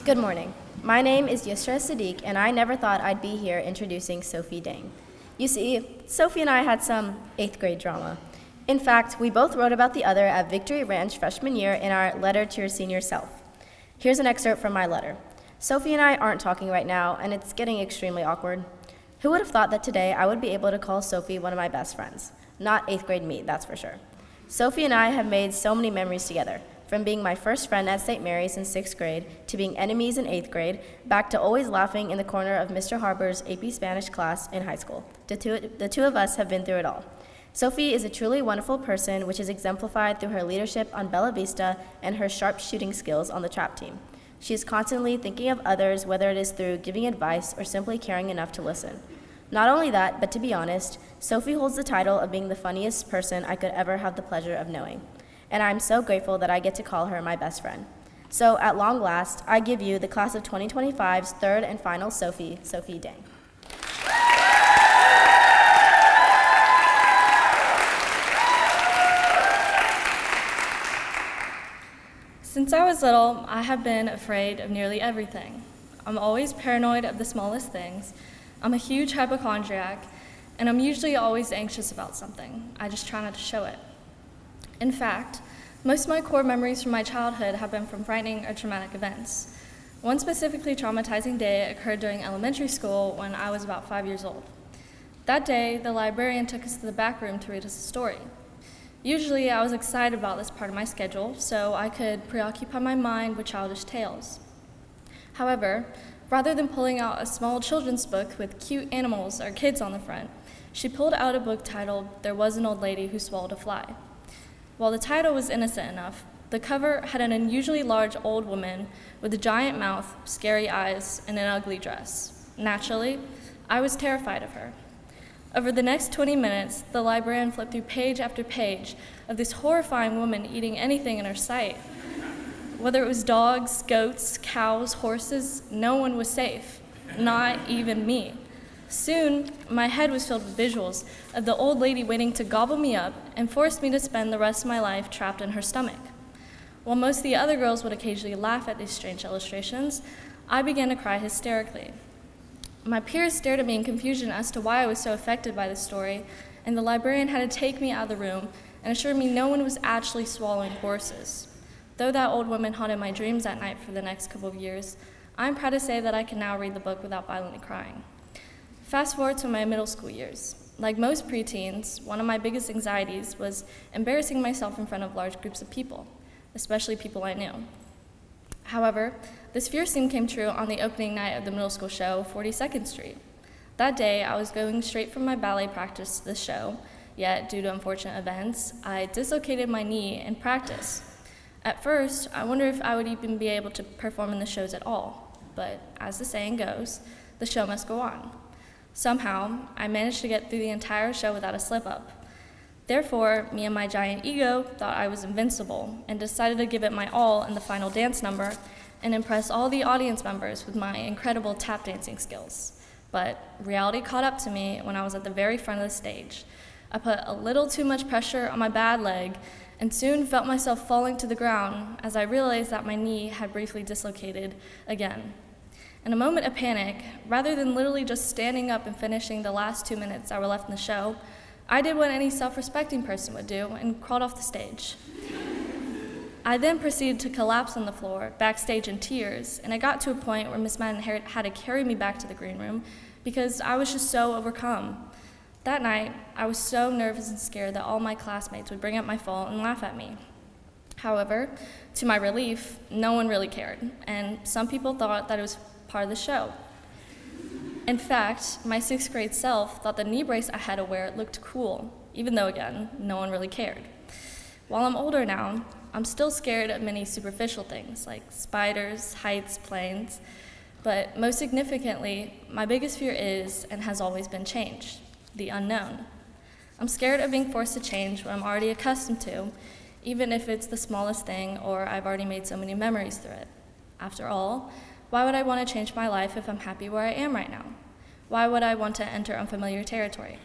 Good morning. My name is Yusra Sadiq, and I never thought I'd be here introducing Sophie Dang. You see, Sophie and I had some 8th grade drama. In fact, we both wrote about the other at Victory Ranch freshman year in our letter to your senior self. Here's an excerpt from my letter. Sophie and I aren't talking right now, and it's getting extremely awkward. Who would have thought that today I would be able to call Sophie one of my best friends? Not 8th grade me, that's for sure. Sophie and I have made so many memories together, from being my first friend at St. Mary's in 6th grade, to being enemies in 8th grade, back to always laughing in the corner of Mr. Harbor's AP Spanish class in high school. The two of us have been through it all. Sophie is a truly wonderful person, which is exemplified through her leadership on Bella Vista and her sharp shooting skills on the trap team. She is constantly thinking of others, whether it is through giving advice or simply caring enough to listen. Not only that, but to be honest, Sophie holds the title of being the funniest person I could ever have the pleasure of knowing. And I'm so grateful that I get to call her my best friend. So at long last, I give you the class of 2025's third and final Sophie Dang. Since I was little, I have been afraid of nearly everything. I'm always paranoid of the smallest things. I'm a huge hypochondriac, and I'm usually always anxious about something. I just try not to show it. In fact, most of my core memories from my childhood have been from frightening or traumatic events. One specifically traumatizing day occurred during elementary school when I was about 5 years old. That day, the librarian took us to the back room to read us a story. Usually, I was excited about this part of my schedule, so I could preoccupy my mind with childish tales. However, rather than pulling out a small children's book with cute animals or kids on the front, she pulled out a book titled "There Was an Old Lady Who Swallowed a Fly." While the title was innocent enough, the cover had an unusually large old woman with a giant mouth, scary eyes, and an ugly dress. Naturally, I was terrified of her. Over the next 20 minutes, the librarian flipped through page after page of this horrifying woman eating anything in her sight. Whether it was dogs, goats, cows, horses, no one was safe, not even me. Soon, my head was filled with visuals of the old lady waiting to gobble me up and force me to spend the rest of my life trapped in her stomach. While most of the other girls would occasionally laugh at these strange illustrations, I began to cry hysterically. My peers stared at me in confusion as to why I was so affected by this story, and the librarian had to take me out of the room and assure me no one was actually swallowing horses. Though that old woman haunted my dreams at night for the next couple of years, I'm proud to say that I can now read the book without violently crying. Fast forward to my middle school years. Like most preteens, one of my biggest anxieties was embarrassing myself in front of large groups of people, especially people I knew. However, this fear soon came true on the opening night of the middle school show, 42nd Street. That day, I was going straight from my ballet practice to the show, yet due to unfortunate events, I dislocated my knee in practice. At first, I wondered if I would even be able to perform in the shows at all, but as the saying goes, the show must go on. Somehow, I managed to get through the entire show without a slip-up. Therefore, me and my giant ego thought I was invincible and decided to give it my all in the final dance number and impress all the audience members with my incredible tap dancing skills. But reality caught up to me when I was at the very front of the stage. I put a little too much pressure on my bad leg and soon felt myself falling to the ground as I realized that my knee had briefly dislocated again. In a moment of panic, rather than literally just standing up and finishing the last 2 minutes that were left in the show, I did what any self-respecting person would do and crawled off the stage. I then proceeded to collapse on the floor, backstage in tears, and I got to a point where Miss Madden had to carry me back to the green room because I was just so overcome. That night, I was so nervous and scared that all my classmates would bring up my fall and laugh at me. However, to my relief, no one really cared, and some people thought that it was part of the show. In fact, my 6th grade self thought the knee brace I had to wear looked cool, even though, again, no one really cared. While I'm older now, I'm still scared of many superficial things like spiders, heights, planes, but most significantly, my biggest fear is and has always been change, the unknown. I'm scared of being forced to change what I'm already accustomed to, even if it's the smallest thing or I've already made so many memories through it. After all, why would I want to change my life if I'm happy where I am right now? Why would I want to enter unfamiliar territory?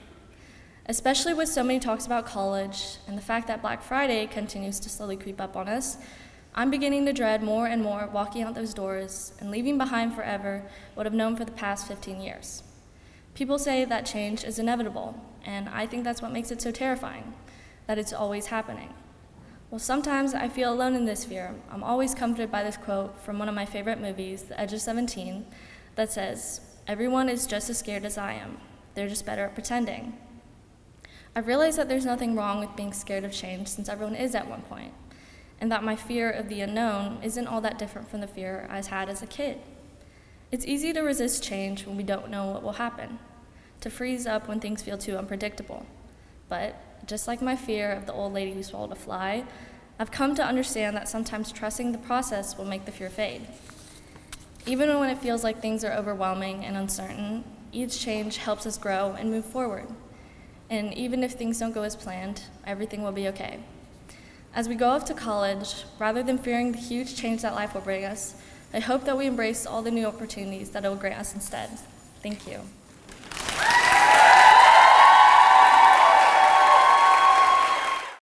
Especially with so many talks about college and the fact that Black Friday continues to slowly creep up on us, I'm beginning to dread more and more walking out those doors and leaving behind forever what I've known for the past 15 years. People say that change is inevitable, and I think that's what makes it so terrifying, that it's always happening. Well, sometimes I feel alone in this fear. I'm always comforted by this quote from one of my favorite movies, The Edge of 17, that says, "Everyone is just as scared as I am. They're just better at pretending." I've realized that there's nothing wrong with being scared of change since everyone is at one point, and that my fear of the unknown isn't all that different from the fear I had as a kid. It's easy to resist change when we don't know what will happen, to freeze up when things feel too unpredictable. But just like my fear of the old lady who swallowed a fly, I've come to understand that sometimes trusting the process will make the fear fade. Even when it feels like things are overwhelming and uncertain, each change helps us grow and move forward. And even if things don't go as planned, everything will be okay. As we go off to college, rather than fearing the huge change that life will bring us, I hope that we embrace all the new opportunities that it will grant us instead. Thank you.